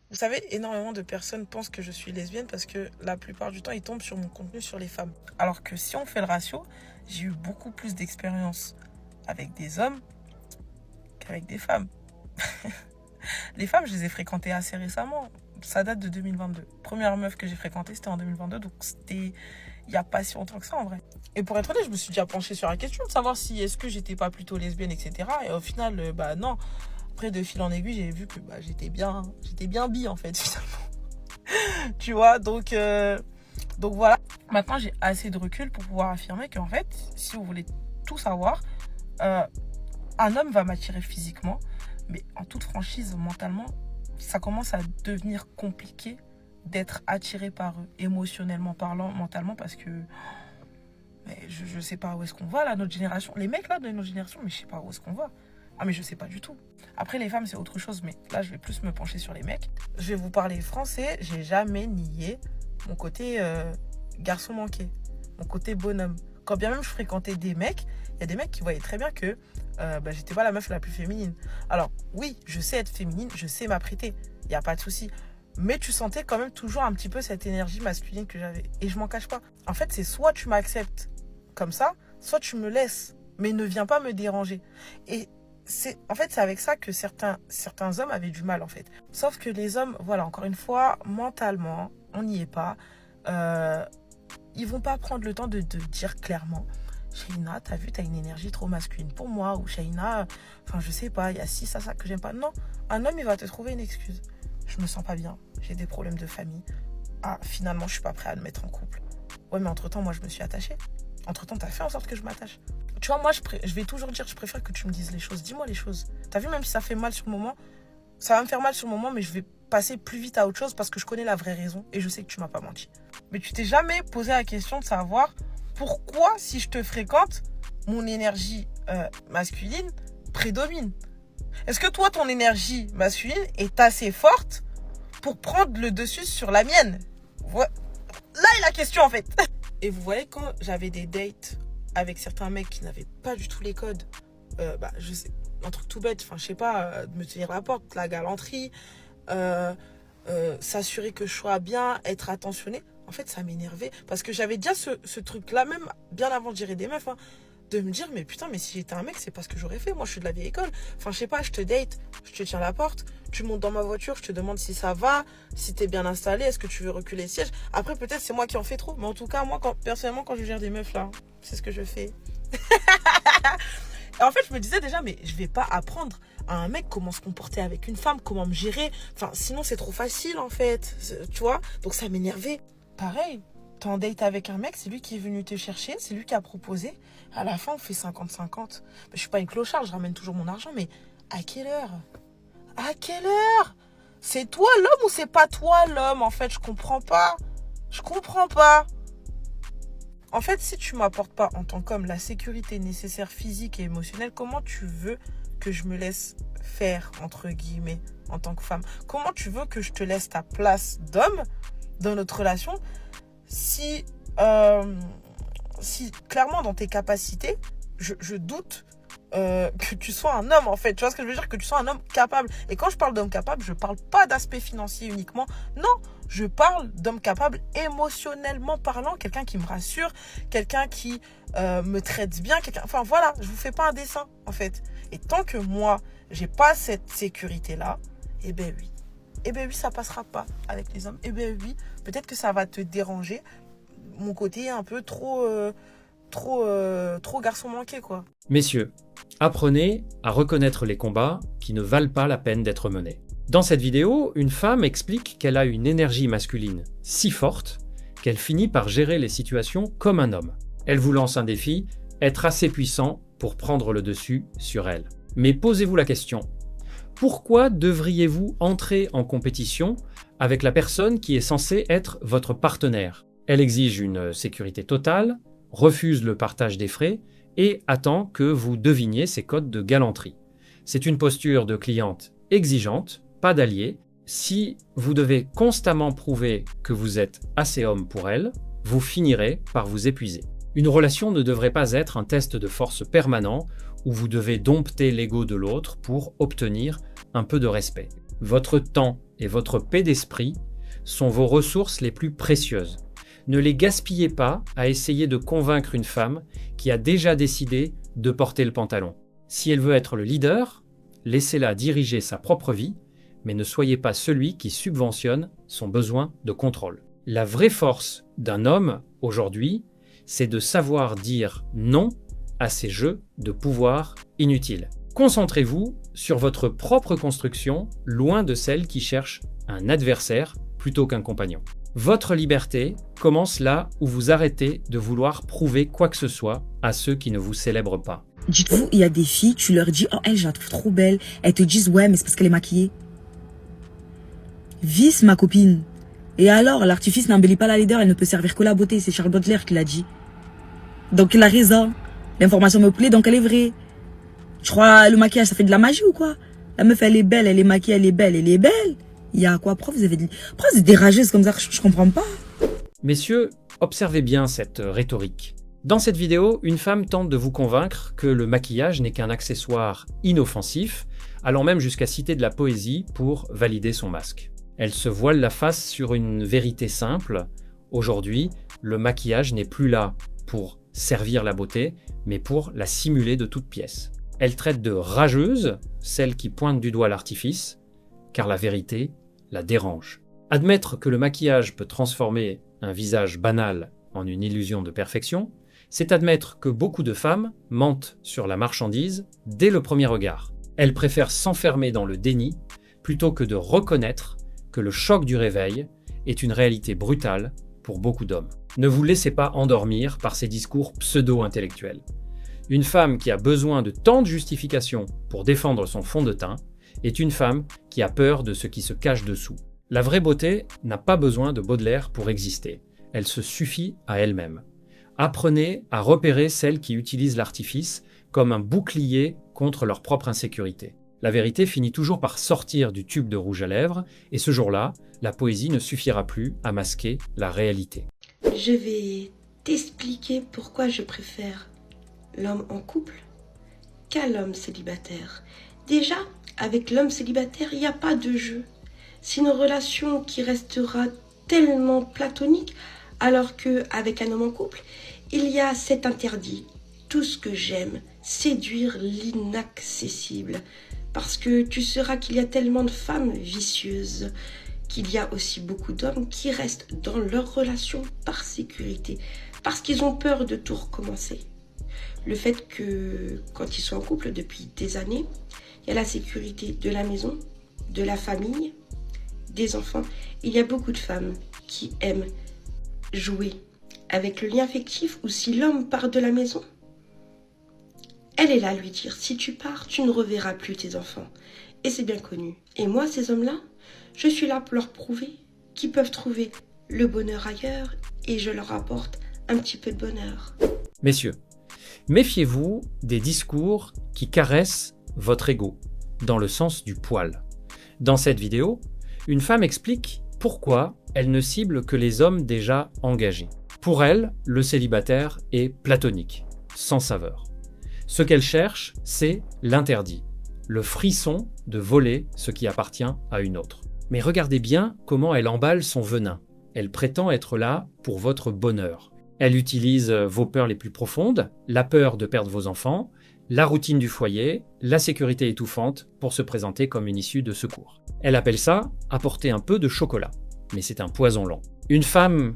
Vous savez, énormément de personnes pensent que je suis lesbienne parce que la plupart du temps, ils tombent sur mon contenu sur les femmes. Alors que si on fait le ratio, j'ai eu beaucoup plus d'expérience avec des hommes qu'avec des femmes. Les femmes, je les ai fréquentées assez récemment. Ça date de 2022. Première meuf que j'ai fréquentée, c'était en 2022. Donc c'était il n'y a pas si longtemps que ça en vrai. Et pour être honnête, je me suis déjà penchée sur la question de savoir si est-ce que j'étais pas plutôt lesbienne, etc. Et au final, bah non. Après, de fil en aiguille, j'ai vu que bah, j'étais bien bi en fait, finalement. Tu vois, donc voilà. Maintenant, j'ai assez de recul pour pouvoir affirmer qu'en fait, si vous voulez tout savoir, euh, un homme va m'attirer physiquement, mais en toute franchise, mentalement, ça commence à devenir compliqué d'être attiré par eux, émotionnellement parlant, mentalement, parce que mais je sais pas où est-ce qu'on va là, notre génération. Les mecs là de notre génération, mais je sais pas où est-ce qu'on va. Ah mais je sais pas du tout. Après les femmes c'est autre chose, mais là je vais plus me pencher sur les mecs. Je vais vous parler français, j'ai jamais nié mon côté garçon manqué, mon côté bonhomme. Quand bien même je fréquentais des mecs, il y a des mecs qui voyaient très bien que bah, j'étais pas la meuf la plus féminine. Alors oui, je sais être féminine, je sais m'apprêter, il y a pas de souci. Mais tu sentais quand même toujours un petit peu cette énergie masculine que j'avais. Et je m'en cache pas. En fait, c'est soit tu m'acceptes comme ça, soit tu me laisses, mais ne viens pas me déranger. Et en fait, c'est avec ça que certains hommes avaient du mal, en fait. Sauf que les hommes, voilà, encore une fois, mentalement, on n'y est pas. Euh, Ils vont pas prendre le temps de dire clairement, Shaina, t'as vu, t'as une énergie trop masculine pour moi, ou Shaina, enfin, je sais pas, il y a ci, ça que j'aime pas. Non, un homme, il va te trouver une excuse. Je me sens pas bien, j'ai des problèmes de famille. Ah, finalement, je suis pas prêt à me mettre en couple. Ouais, mais entre-temps, moi, je me suis attachée. Entre-temps, t'as fait en sorte que je m'attache. Tu vois, moi, je vais toujours dire, je préfère que tu me dises les choses. Dis-moi les choses. T'as vu, même si ça fait mal sur le moment, ça va me faire mal sur le moment, mais je vais passer plus vite à autre chose parce que je connais la vraie raison et je sais que tu m'as pas menti. Mais tu t'es jamais posé la question de savoir pourquoi, si je te fréquente, mon énergie masculine prédomine. Est-ce que toi, ton énergie masculine est assez forte pour prendre le dessus sur la mienne? Là est la question, en fait. Et vous voyez, quand j'avais des dates avec certains mecs qui n'avaient pas du tout les codes, bah, je sais, un truc tout bête, enfin, je sais pas, de me tenir la porte, la galanterie, s'assurer que je sois bien, être attentionné, en fait, ça m'énervait. Parce que j'avais déjà ce truc-là, même bien avant de gérer des meufs, hein, de me dire, mais putain, mais si j'étais un mec, c'est pas ce que j'aurais fait. Moi, je suis de la vieille école. Enfin, je sais pas, je te date, je te tiens la porte, tu montes dans ma voiture, je te demande si ça va, si t'es bien installé, est-ce que tu veux reculer le siège. Après, peut-être c'est moi qui en fais trop. Mais en tout cas, moi, personnellement, quand je gère des meufs, là, c'est ce que je fais. Et en fait, je me disais déjà, mais je vais pas apprendre à un mec comment se comporter avec une femme, comment me gérer. Enfin, sinon, c'est trop facile, en fait. Tu vois? Donc, ça m'énervait. Pareil, t'es en date avec un mec, c'est lui qui est venu te chercher, c'est lui qui a proposé. À la fin, on fait 50-50. Je suis pas une clocharde, je ramène toujours mon argent, mais à quelle heure? À quelle heure? C'est toi l'homme ou c'est pas toi l'homme? En fait, je comprends pas. Je comprends pas. En fait, si tu m'apportes pas en tant qu'homme la sécurité nécessaire physique et émotionnelle, comment tu veux que je me laisse faire, entre guillemets, en tant que femme? Comment tu veux que je te laisse ta place d'homme dans notre relation si, si clairement dans tes capacités, je doute que tu sois un homme, en fait. Tu vois ce que je veux dire? Que tu sois un homme capable. Et quand je parle d'homme capable, je parle pas d'aspect financier uniquement. Non, je parle d'homme capable émotionnellement parlant. Quelqu'un qui me rassure, quelqu'un qui me traite bien. Enfin voilà, je vous fais pas un dessin, en fait. Et tant que moi, j'ai pas cette sécurité-là, eh ben oui. Eh ben oui, ça passera pas avec les hommes. Eh ben oui, peut-être que ça va te déranger. Mon côté un peu trop garçon manqué, quoi. Messieurs, apprenez à reconnaître les combats qui ne valent pas la peine d'être menés. Dans cette vidéo, une femme explique qu'elle a une énergie masculine si forte qu'elle finit par gérer les situations comme un homme. Elle vous lance un défi, être assez puissant pour prendre le dessus sur elle. Mais posez-vous la question, pourquoi devriez-vous entrer en compétition avec la personne qui est censée être votre partenaire? Elle exige une sécurité totale, refuse le partage des frais et attend que vous deviniez ses codes de galanterie. C'est une posture de cliente exigeante, pas d'allié. Si vous devez constamment prouver que vous êtes assez homme pour elle, vous finirez par vous épuiser. Une relation ne devrait pas être un test de force permanent où vous devez dompter l'ego de l'autre pour obtenir un peu de respect. Votre temps et votre paix d'esprit sont vos ressources les plus précieuses. Ne les gaspillez pas à essayer de convaincre une femme qui a déjà décidé de porter le pantalon. Si elle veut être le leader, laissez-la diriger sa propre vie, mais ne soyez pas celui qui subventionne son besoin de contrôle. La vraie force d'un homme, aujourd'hui, c'est de savoir dire non à ces jeux de pouvoir inutiles. Concentrez-vous sur votre propre construction, loin de celle qui cherche un adversaire plutôt qu'un compagnon. Votre liberté commence là où vous arrêtez de vouloir prouver quoi que ce soit à ceux qui ne vous célèbrent pas. Dites-vous, il y a des filles, tu leur dis « Oh, elle, je la trouve trop belle ». Elles te disent « Ouais, mais c'est parce qu'elle est maquillée ». Vice, ma copine. Et alors, l'artifice n'embellit pas la laideur, elle ne peut servir que la beauté. C'est Charles Baudelaire qui l'a dit. Donc, il a raison. L'information me plaît, donc elle est vraie. Je crois le maquillage, ça fait de la magie ou quoi? La meuf, elle est belle, elle est maquillée, elle est belle, elle est belle. Il y a quoi? Pourquoi vous êtes des rageuses comme ça? Je comprends pas. Messieurs, observez bien cette rhétorique. Dans cette vidéo, une femme tente de vous convaincre que le maquillage n'est qu'un accessoire inoffensif, allant même jusqu'à citer de la poésie pour valider son masque. Elle se voile la face sur une vérité simple. Aujourd'hui, le maquillage n'est plus là pour servir la beauté, mais pour la simuler de toutes pièces. Elle traite de rageuse celle qui pointe du doigt l'artifice, car la vérité la dérange. Admettre que le maquillage peut transformer un visage banal en une illusion de perfection, c'est admettre que beaucoup de femmes mentent sur la marchandise dès le premier regard. Elles préfèrent s'enfermer dans le déni plutôt que de reconnaître que le choc du réveil est une réalité brutale pour beaucoup d'hommes. Ne vous laissez pas endormir par ces discours pseudo-intellectuels. Une femme qui a besoin de tant de justifications pour défendre son fond de teint est une femme qui a peur de ce qui se cache dessous. La vraie beauté n'a pas besoin de Baudelaire pour exister. Elle se suffit à elle-même. Apprenez à repérer celles qui utilisent l'artifice comme un bouclier contre leur propre insécurité. La vérité finit toujours par sortir du tube de rouge à lèvres, et ce jour-là, la poésie ne suffira plus à masquer la réalité. Je vais t'expliquer pourquoi je préfère l'homme en couple qu'à l'homme célibataire. Déjà, avec l'homme célibataire, il n'y a pas de jeu. C'est une relation qui restera tellement platonique, alors qu'avec un homme en couple, il y a cet interdit. Tout ce que j'aime, séduire l'inaccessible. Parce que tu sauras qu'il y a tellement de femmes vicieuses, qu'il y a aussi beaucoup d'hommes qui restent dans leur relation par sécurité, parce qu'ils ont peur de tout recommencer. Le fait que quand ils sont en couple depuis des années, il y a la sécurité de la maison, de la famille, des enfants. Il y a beaucoup de femmes qui aiment jouer avec le lien affectif, ou si l'homme part de la maison, elle est là à lui dire, si tu pars, tu ne reverras plus tes enfants. Et c'est bien connu. Et moi, ces hommes-là, je suis là pour leur prouver qu'ils peuvent trouver le bonheur ailleurs, et je leur apporte un petit peu de bonheur. Messieurs, méfiez-vous des discours qui caressent votre ego, dans le sens du poil. Dans cette vidéo, une femme explique pourquoi elle ne cible que les hommes déjà engagés. Pour elle, le célibataire est platonique, sans saveur. Ce qu'elle cherche, c'est l'interdit, le frisson de voler ce qui appartient à une autre. Mais regardez bien comment elle emballe son venin. Elle prétend être là pour votre bonheur. Elle utilise vos peurs les plus profondes, la peur de perdre vos enfants, la routine du foyer, la sécurité étouffante pour se présenter comme une issue de secours. Elle appelle ça apporter un peu de chocolat, mais c'est un poison lent. Une femme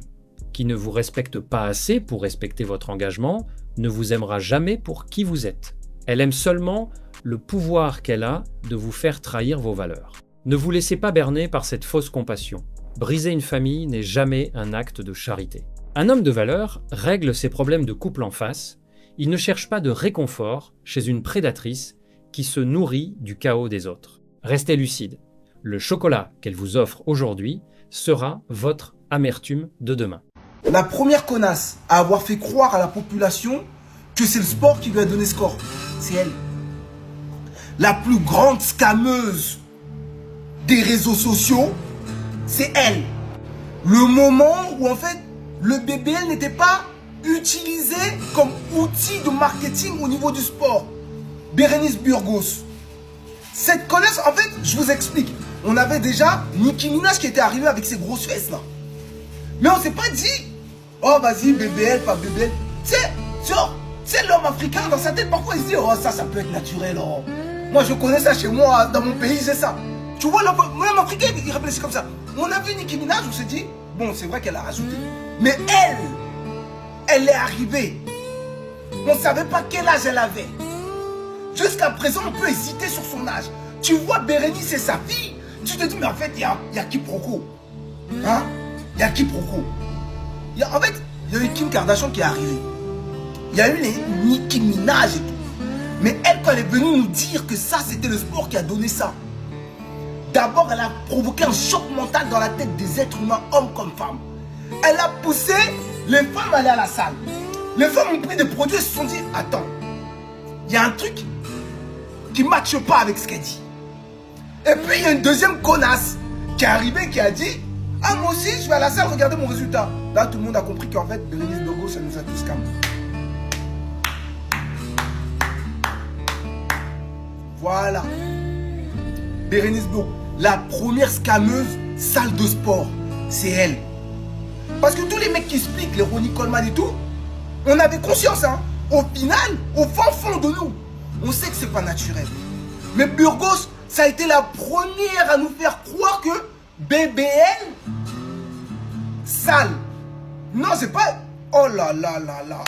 qui ne vous respecte pas assez pour respecter votre engagement ne vous aimera jamais pour qui vous êtes. Elle aime seulement le pouvoir qu'elle a de vous faire trahir vos valeurs. Ne vous laissez pas berner par cette fausse compassion. Briser une famille n'est jamais un acte de charité. Un homme de valeur règle ses problèmes de couple en face. Il ne cherche pas de réconfort chez une prédatrice qui se nourrit du chaos des autres. Restez lucide. Le chocolat qu'elle vous offre aujourd'hui sera votre amertume de demain. La première connasse à avoir fait croire à la population que c'est le sport qui lui a donné score, c'est elle. La plus grande scameuse des réseaux sociaux, c'est elle. Le moment où en fait le BBL n'était pas utilisé comme outil de marketing au niveau du sport. Bérénice Burgos. Cette connasse, en fait, je vous explique. on avait déjà Nicki Minaj qui était arrivé avec ses grosses fesses là. Mais on s'est pas dit, oh vas-y, BBL, pas BBL. Tu sais, l'homme africain, dans sa tête, parfois il se dit, oh ça peut être naturel. Oh. Moi je connais ça chez moi, dans mon pays, c'est ça. Tu vois, l'homme africain, il réfléchit comme ça. On a vu Nicki Minaj, on s'est dit, bon, c'est vrai qu'elle a rajouté. Mais elle est arrivée. On ne savait pas quel âge elle avait. Jusqu'à présent, on peut hésiter sur son âge. Tu vois Bérénice et sa fille, tu te dis, mais en fait, il y a quiproquo. Hein? Il y a quiproquo. En fait, il y a eu Kim Kardashian qui est arrivée. Il y a eu les Nicki Minaj et tout. Mais elle, quand elle est venue nous dire que ça, c'était le sport qui a donné ça. D'abord, elle a provoqué un choc mental dans la tête des êtres humains, hommes comme femmes. Elle a poussé les femmes à aller à la salle. Les femmes ont pris des produits et se sont dit, attends, il y a un truc qui ne matche pas avec ce qu'elle dit. Et puis, il y a une deuxième connasse qui est arrivée, qui a dit, ah, moi aussi, je vais à la salle regarder mon résultat. Là, tout le monde a compris qu'en fait, Bérénice Burgos, ça nous a tous calmés. Voilà. Bérénice Burgos, la première scameuse salle de sport, c'est elle. Parce que tous les mecs qui expliquent, les Ronnie Coleman et tout, on avait conscience, hein. Au final, au fond de nous, on sait que c'est pas naturel. Mais Burgos, ça a été la première à nous faire croire que BBL, sale. Non, c'est pas... Oh là là là là.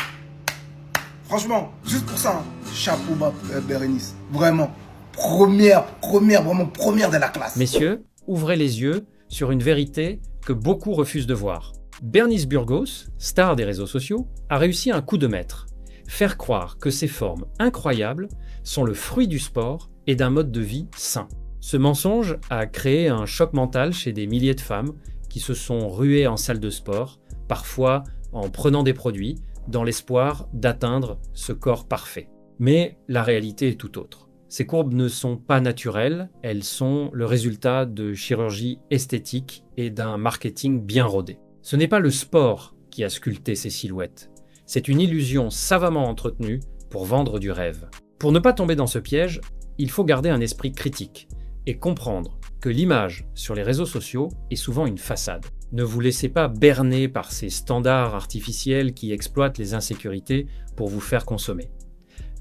Franchement, juste pour ça, hein, chapeau bas, Bérénice. Vraiment. Vraiment première de la classe. Messieurs, ouvrez les yeux sur une vérité que beaucoup refusent de voir. Bérénice Burgos, star des réseaux sociaux, a réussi un coup de maître. Faire croire que ces formes incroyables sont le fruit du sport et d'un mode de vie sain. Ce mensonge a créé un choc mental chez des milliers de femmes qui se sont ruées en salle de sport, parfois en prenant des produits, dans l'espoir d'atteindre ce corps parfait. Mais la réalité est tout autre. Ces courbes ne sont pas naturelles, elles sont le résultat de chirurgie esthétique et d'un marketing bien rodé. Ce n'est pas le sport qui a sculpté ces silhouettes, c'est une illusion savamment entretenue pour vendre du rêve. Pour ne pas tomber dans ce piège, il faut garder un esprit critique et comprendre que l'image sur les réseaux sociaux est souvent une façade. Ne vous laissez pas berner par ces standards artificiels qui exploitent les insécurités pour vous faire consommer.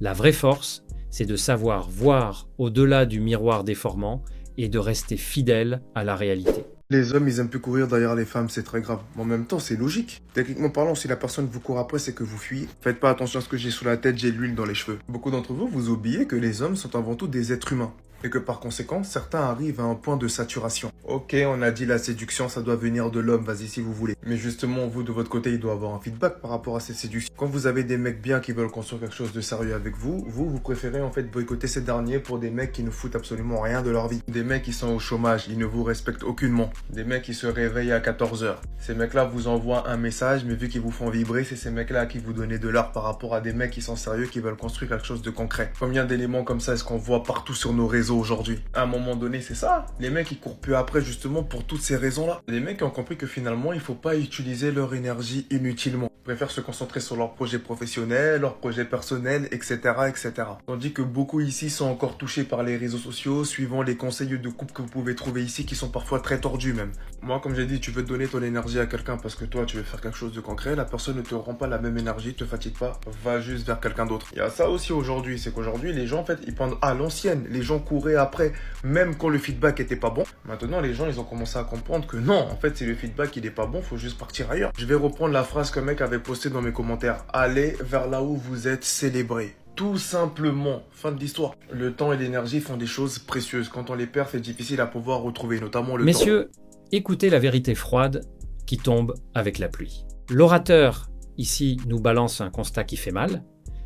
La vraie force, c'est de savoir voir au-delà du miroir déformant et de rester fidèle à la réalité. Les hommes, ils aiment plus courir derrière les femmes, c'est très grave. Mais en même temps, c'est logique. Techniquement parlant, si la personne vous court après, c'est que vous fuyez. Faites pas attention à ce que j'ai sous la tête, j'ai de l'huile dans les cheveux. Beaucoup d'entre vous, vous oubliez que les hommes sont avant tout des êtres humains. Et que par conséquent, certains arrivent à un point de saturation. Ok, on a dit la séduction, ça doit venir de l'homme, vas-y si vous voulez. Mais justement, vous de votre côté, il doit avoir un feedback par rapport à ces séductions. Quand vous avez des mecs bien qui veulent construire quelque chose de sérieux avec vous, vous préférez en fait boycotter ces derniers pour des mecs qui ne foutent absolument rien de leur vie. Des mecs qui sont au chômage, ils ne vous respectent aucunement. Des mecs qui se réveillent à 14h. Ces mecs-là vous envoient un message, mais vu qu'ils vous font vibrer, c'est ces mecs-là qui vous donnent de l'art par rapport à des mecs qui sont sérieux, qui veulent construire quelque chose de concret. Combien d'éléments comme ça est-ce qu'on voit partout sur nos réseaux aujourd'hui ? À un moment donné, c'est ça. Les mecs, ils courent plus après justement pour toutes ces raisons-là. Les mecs ont compris que finalement, il faut pas utiliser leur énergie inutilement. Ils préfèrent se concentrer sur leurs projets professionnels, leurs projets personnels, etc., etc. Tandis que beaucoup ici sont encore touchés par les réseaux sociaux, suivant les conseils de couple que vous pouvez trouver ici, qui sont parfois très tordus même. Moi, comme j'ai dit, tu veux donner ton énergie à quelqu'un parce que toi, tu veux faire quelque chose de concret, la personne ne te rend pas la même énergie, te fatigue pas, va juste vers quelqu'un d'autre. Il y a ça aussi aujourd'hui, c'est qu'aujourd'hui, les gens, en fait, ils pendent à l'ancienne. Les gens couraient après, même quand le feedback était pas bon. Maintenant, les gens, ils ont commencé à comprendre que non, en fait, si le feedback, il est pas bon, faut juste partir ailleurs. Je vais reprendre la phrase qu'un mec avait postée dans mes commentaires. Allez vers là où vous êtes célébrés. Tout simplement. Fin de l'histoire. Le temps et l'énergie font des choses précieuses. Quand on les perd, c'est difficile à pouvoir retrouver, notamment le temps. Messieurs, écoutez la vérité froide qui tombe avec la pluie. L'orateur, ici, nous balance un constat qui fait mal.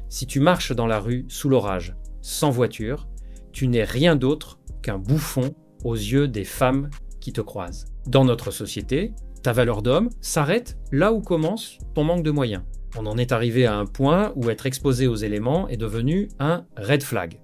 Si tu marches dans la rue sous l'orage, sans voiture, tu n'es rien d'autre qu'un bouffon aux yeux des femmes qui te croisent. Dans notre société, ta valeur d'homme s'arrête là où commence ton manque de moyens. On en est arrivé à un point où être exposé aux éléments est devenu un red flag.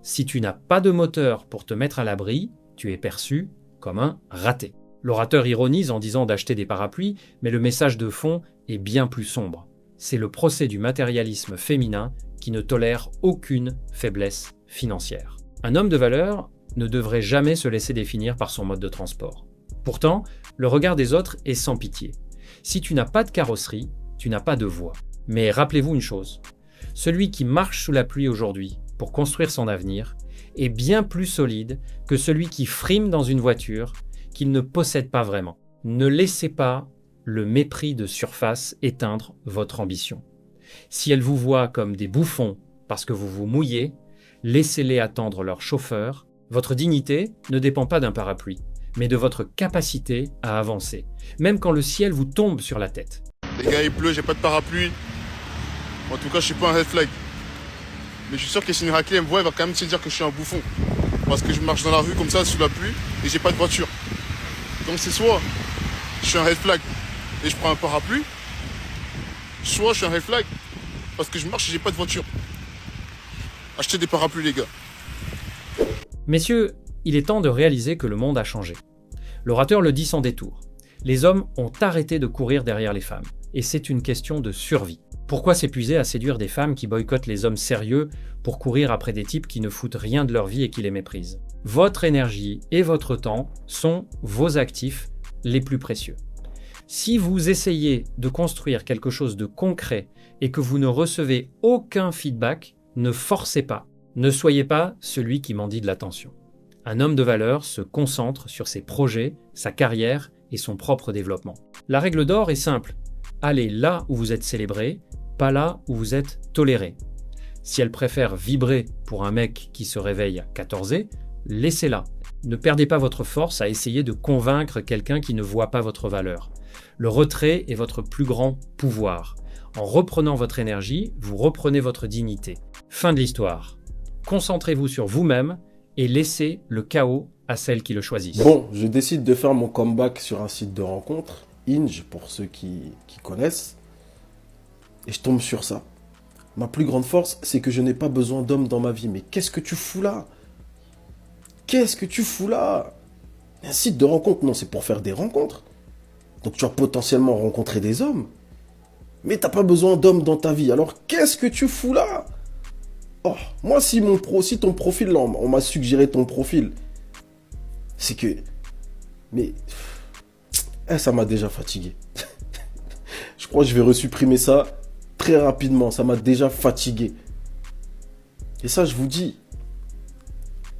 Si tu n'as pas de moteur pour te mettre à l'abri, tu es perçu comme un raté. L'orateur ironise en disant d'acheter des parapluies, mais le message de fond est bien plus sombre. C'est le procès du matérialisme féminin qui ne tolère aucune faiblesse financière. Un homme de valeur ne devrait jamais se laisser définir par son mode de transport. Pourtant, le regard des autres est sans pitié. Si tu n'as pas de carrosserie, tu n'as pas de voix. Mais rappelez-vous une chose, celui qui marche sous la pluie aujourd'hui pour construire son avenir est bien plus solide que celui qui frime dans une voiture qu'il ne possède pas vraiment. Ne laissez pas le mépris de surface éteindre votre ambition. Si elles vous voient comme des bouffons parce que vous vous mouillez, laissez-les attendre leur chauffeur. Votre dignité ne dépend pas d'un parapluie, mais de votre capacité à avancer, même quand le ciel vous tombe sur la tête. Les gars, il pleut, j'ai pas de parapluie. En tout cas, je suis pas un red flag. Mais je suis sûr que si une raclée me voit, elle va quand même se dire que je suis un bouffon. Parce que je marche dans la rue comme ça, sous la pluie, et j'ai pas de voiture. Donc c'est soit je suis un red flag et je prends un parapluie, soit je suis un red flag parce que je marche et j'ai pas de voiture. Achetez des parapluies, les gars. Messieurs, il est temps de réaliser que le monde a changé. L'orateur le dit sans détour. Les hommes ont arrêté de courir derrière les femmes. Et c'est une question de survie. Pourquoi s'épuiser à séduire des femmes qui boycottent les hommes sérieux pour courir après des types qui ne foutent rien de leur vie et qui les méprisent ? Votre énergie et votre temps sont vos actifs les plus précieux. Si vous essayez de construire quelque chose de concret et que vous ne recevez aucun feedback, ne forcez pas. Ne soyez pas celui qui mendie de l'attention. Un homme de valeur se concentre sur ses projets, sa carrière et son propre développement. La règle d'or est simple. Allez là où vous êtes célébré, pas là où vous êtes toléré. Si elle préfère vibrer pour un mec qui se réveille à 14h, laissez-la. Ne perdez pas votre force à essayer de convaincre quelqu'un qui ne voit pas votre valeur. Le retrait est votre plus grand pouvoir. En reprenant votre énergie, vous reprenez votre dignité. Fin de l'histoire. Concentrez-vous sur vous-même et laissez le chaos à celles qui le choisissent. Bon, je décide de faire mon comeback sur un site de rencontre, Hinge pour ceux qui connaissent, et je tombe sur ça. Ma plus grande force, c'est que je n'ai pas besoin d'hommes dans ma vie. Mais qu'est-ce que tu fous là ? Qu'est-ce que tu fous là ? Un site de rencontre, non, c'est pour faire des rencontres. Donc tu vas potentiellement rencontrer des hommes. Mais t'as pas besoin d'hommes dans ta vie. Alors qu'est-ce que tu fous là ? Oh, moi si ton profil, là, on m'a suggéré ton profil, c'est que... Mais... ça m'a déjà fatigué. Je crois que je vais resupprimer ça très rapidement. Ça m'a déjà fatigué. Et ça, je vous dis,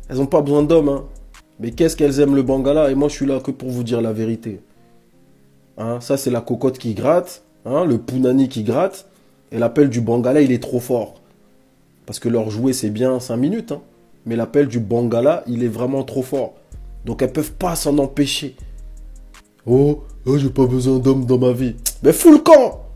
elles n'ont pas besoin d'hommes, hein. Mais qu'est-ce qu'elles aiment le Bangala? Et moi, je suis là que pour vous dire la vérité. Hein, ça, c'est la cocotte qui gratte, hein, le punani qui gratte. Et l'appel du Bangala, il est trop fort. Parce que leur jouet, c'est bien 5 minutes. Hein. Mais l'appel du Bangala, il est vraiment trop fort. Donc, elles ne peuvent pas s'en empêcher. Oh, j'ai pas besoin d'hommes dans ma vie. Mais fous le camp!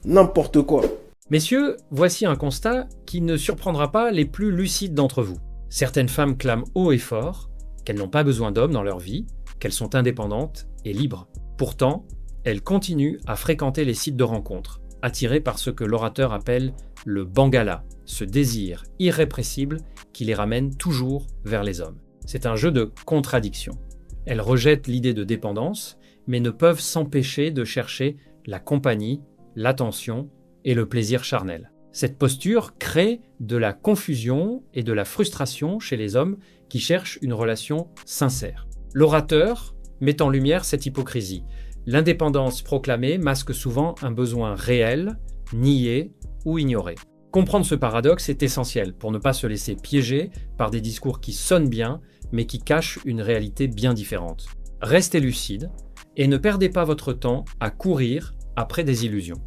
N'importe quoi. Messieurs, voici un constat qui ne surprendra pas les plus lucides d'entre vous. Certaines femmes clament haut et fort qu'elles n'ont pas besoin d'hommes dans leur vie, qu'elles sont indépendantes et libres. Pourtant, elles continuent à fréquenter les sites de rencontres, attirées par ce que l'orateur appelle le Bangala, ce désir irrépressible qui les ramène toujours vers les hommes. C'est un jeu de contradictions. Elles rejettent l'idée de dépendance, mais ne peuvent s'empêcher de chercher la compagnie, l'attention et le plaisir charnel. Cette posture crée de la confusion et de la frustration chez les hommes qui cherchent une relation sincère. L'orateur met en lumière cette hypocrisie. L'indépendance proclamée masque souvent un besoin réel, nié ou ignoré. Comprendre ce paradoxe est essentiel pour ne pas se laisser piéger par des discours qui sonnent bien, mais qui cachent une réalité bien différente. Restez lucide et ne perdez pas votre temps à courir après des illusions.